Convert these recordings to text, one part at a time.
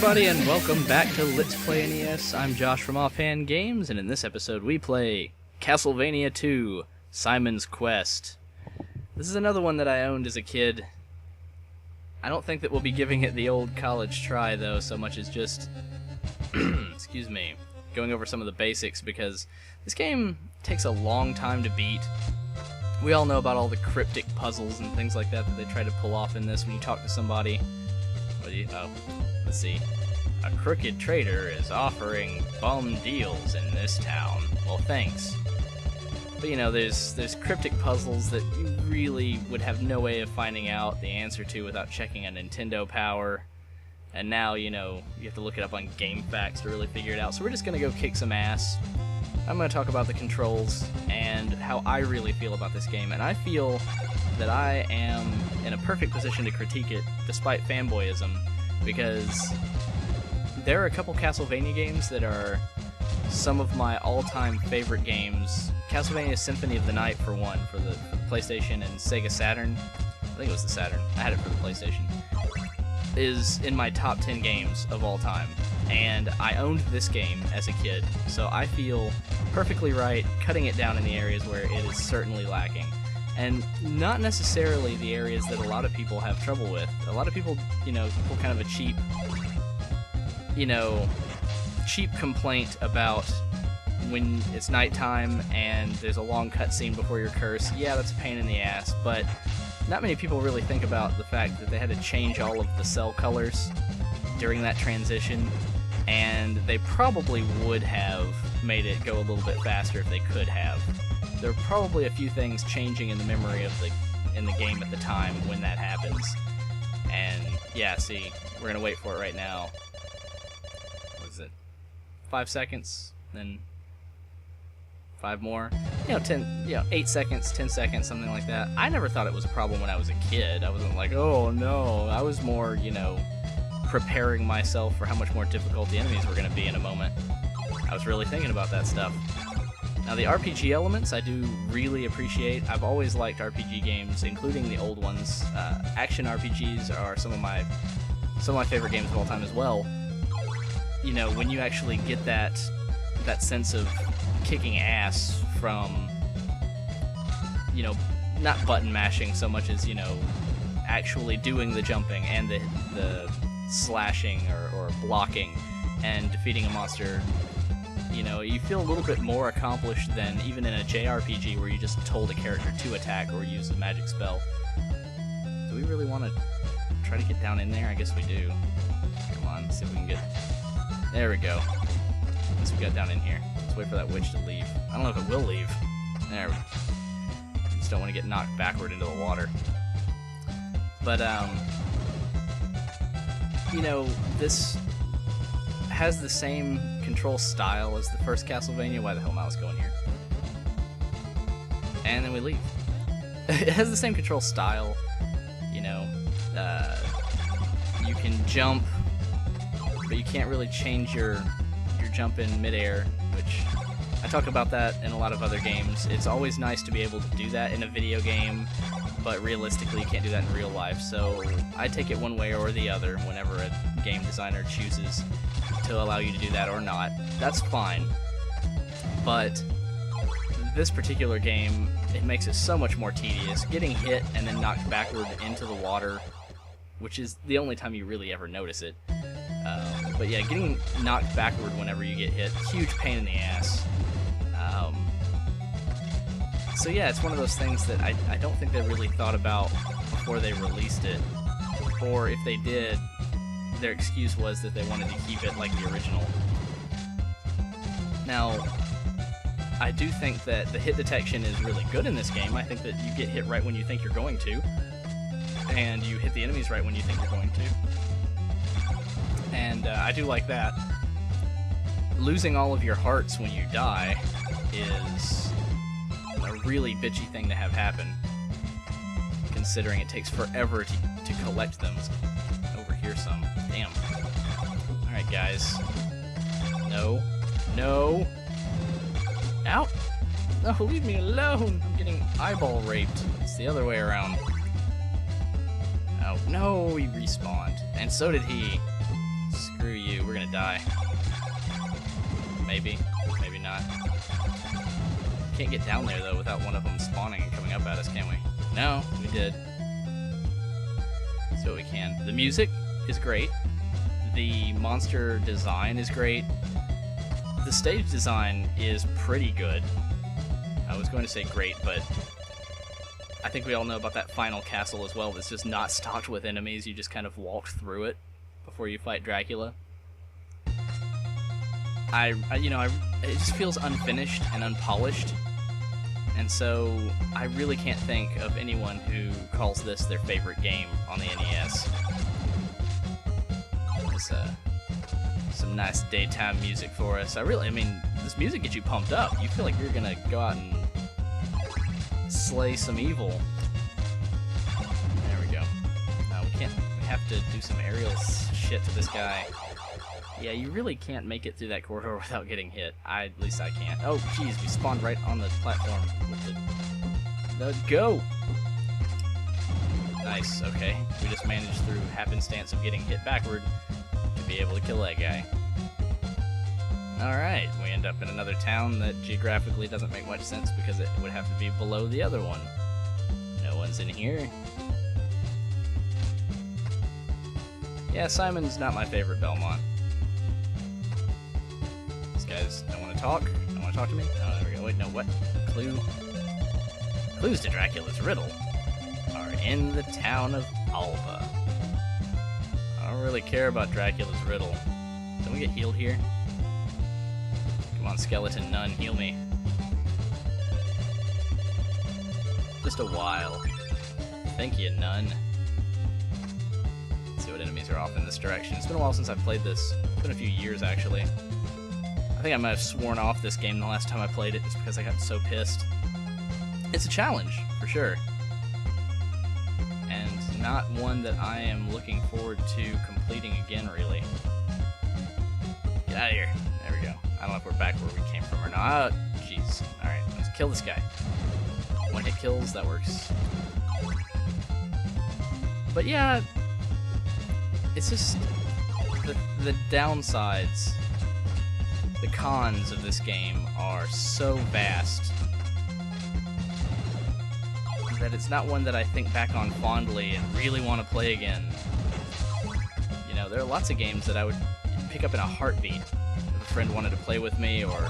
everybody, and welcome back to Let's Play NES. I'm Josh from OffhandGames, and in this episode we play Castlevania 2, Simon's Quest. This is another one that I owned as a kid. I don't think that we'll be giving it the old college try, though, so much as just, excuse me, going over some of the basics, because this game takes a long time to beat. We all know about all the cryptic puzzles and things like that they try to pull off in this when you talk to somebody. Let's see. A crooked trader is offering bum deals in this town. Well, thanks. But you know, there's cryptic puzzles that you really would have no way of finding out the answer to without checking a Nintendo Power. And now, you know, you have to look it up on GameFAQs to really figure it out. So we're just gonna go kick some ass. I'm gonna talk about the controls and how I really feel about this game. And I feel that I am in a perfect position to critique it, despite fanboyism, because there are a couple Castlevania games that are some of my all-time favorite games. Castlevania Symphony of the Night, for one, for the PlayStation and Sega Saturn. I think it was the Saturn. I had it for the PlayStation. Is in my top 10 games of all time. And I owned this game as a kid, so I feel perfectly right cutting it down in the areas where it is certainly lacking. And not necessarily the areas that a lot of people have trouble with. A lot of people, you know, pull kind of a cheap complaint about when it's nighttime and there's a long cutscene before your curse. Yeah, that's a pain in the ass, but not many people really think about the fact that they had to change all of the cell colors during that transition, and they probably would have made it go a little bit faster if they could have. There are probably a few things changing in the memory of in the game at the time when that happens. And yeah, see, we're gonna wait for it right now. What is it? 5 seconds, then 5 more. 8 seconds, 10 seconds, something like that. I never thought it was a problem when I was a kid. I wasn't like, oh no. I was more, preparing myself for how much more difficult the enemies were gonna be in a moment. I was really thinking about that stuff. Now, the RPG elements I do really appreciate. I've always liked RPG games, including the old ones. Action RPGs are some of my favorite games of all time as well. You know, when you actually get that sense of kicking ass from, not button mashing so much as, actually doing the jumping and the slashing or blocking and defeating a monster. You feel a little bit more accomplished than even in a JRPG where you just told a character to attack or use a magic spell. Do we really want to try to get down in there? I guess we do. Come on, let's see if we can get... There we go. Once we got down in here. Let's wait for that witch to leave. I don't know if it will leave. There we go. Just don't want to get knocked backward into the water. But, this has the same control style as the first Castlevania. Why the hell am I going here? And then we leave. It has the same control style. You can jump, but you can't really change your jump in midair, which I talk about that in a lot of other games. It's always nice to be able to do that in a video game, but realistically you can't do that in real life, so I take it one way or the other whenever a game designer chooses to allow you to do that or not. That's fine. But this particular game, it makes it so much more tedious. Getting hit and then knocked backward into the water, which is the only time you really ever notice it. But yeah, getting knocked backward whenever you get hit, huge pain in the ass. So yeah, it's one of those things that I don't think they really thought about before they released it. Or if they did, their excuse was that they wanted to keep it like the original. Now, I do think that the hit detection is really good in this game. I think that you get hit right when you think you're going to, and you hit the enemies right when you think you're going to. And I do like that. Losing all of your hearts when you die is a really bitchy thing to have happen, considering it takes forever to collect them. Over here some. Damn. Alright, guys. No. No! Out! No, leave me alone! I'm getting eyeball raped. It's the other way around. Oh, no, he respawned. And so did he. Screw you, we're gonna die. Maybe, maybe not. Can't get down there though without one of them spawning and coming up at us, can we? No, we did. Let's do what we can. The music is great. The monster design is great. The stage design is pretty good. I was going to say great, but I think we all know about that final castle as well that's just not stocked with enemies. You just kind of walk through it before you fight Dracula. It just feels unfinished and unpolished, and so I really can't think of anyone who calls this their favorite game on the NES. It's some nice daytime music for us. This music gets you pumped up. You feel like you're gonna go out and slay some evil. There we go. No, we can't. We have to do some aerial shit to this guy. Yeah, you really can't make it through that corridor without getting hit. At least I can't. Oh, jeez, we spawned right on the platform with the go! Nice, okay. We just managed through happenstance of getting hit backward to be able to kill that guy. Alright, we end up in another town that geographically doesn't make much sense because it would have to be below the other one. No one's in here. Yeah, Simon's not my favorite Belmont. Guys don't want to talk. Don't want to talk to me. Oh, there we go. Wait, no, what? Clues to Dracula's riddle are in the town of Alba. I don't really care about Dracula's riddle. Don't we get healed here? Come on, skeleton nun, heal me. Just a while. Thank you, nun. Let's see what enemies are off in this direction. It's been a while since I've played this. It's been a few years, actually. I think I might have sworn off this game the last time I played it just because I got so pissed. It's a challenge, for sure. And not one that I am looking forward to completing again, really. Get out of here. There we go. I don't know if we're back where we came from or not. Oh, jeez. Alright, let's kill this guy. One hit kills, that works. But yeah, it's just the downsides. The cons of this game are so vast that it's not one that I think back on fondly and really want to play again. You know, there are lots of games that I would pick up in a heartbeat if a friend wanted to play with me, or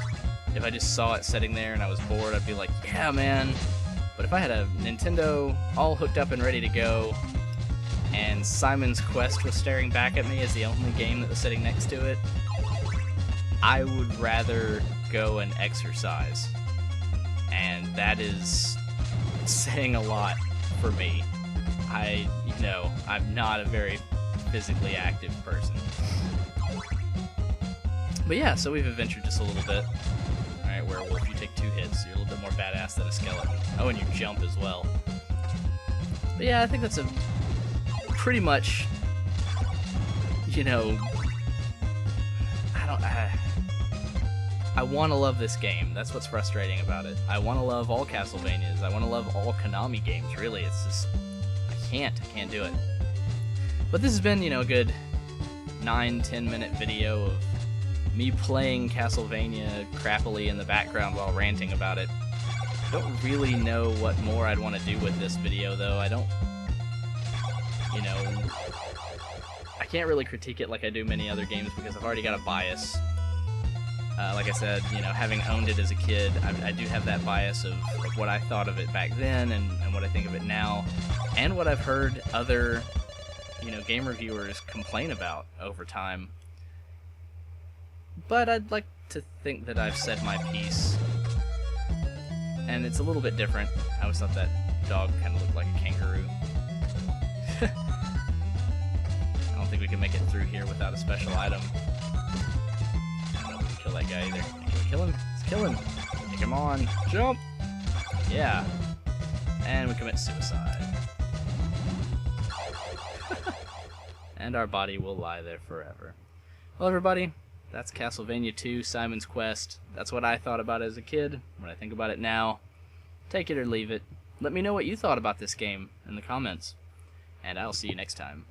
if I just saw it sitting there and I was bored, I'd be like, yeah, man. But if I had a Nintendo all hooked up and ready to go, and Simon's Quest was staring back at me as the only game that was sitting next to it, I would rather go and exercise, and that is saying a lot for me. I'm not a very physically active person. But yeah, so we've adventured just a little bit. Alright, werewolf, you take 2 hits. You're a little bit more badass than a skeleton. Oh, and you jump as well. But yeah, I think that's a pretty much, I want to love this game. That's what's frustrating about it. I want to love all Castlevanias. I want to love all Konami games, really. It's just, I can't do it. But this has been, a good 9-10 minute video of me playing Castlevania crappily in the background while ranting about it. I don't really know what more I'd want to do with this video, though. I don't, I can't really critique it like I do many other games because I've already got a bias. Like I said, having owned it as a kid, I do have that bias of what I thought of it back then and what I think of it now, and what I've heard other, game reviewers complain about over time. But I'd like to think that I've said my piece, and it's a little bit different. I always thought that dog kind of looked like a kangaroo. I don't think we can make it through here without a special item. Kill that guy either. Can we kill him? Let's kill him. Take him on. Jump! Yeah. And we commit suicide. And our body will lie there forever. Well, everybody, that's Castlevania 2, Simon's Quest. That's what I thought about it as a kid. What I think about it now. Take it or leave it. Let me know what you thought about this game in the comments. And I'll see you next time.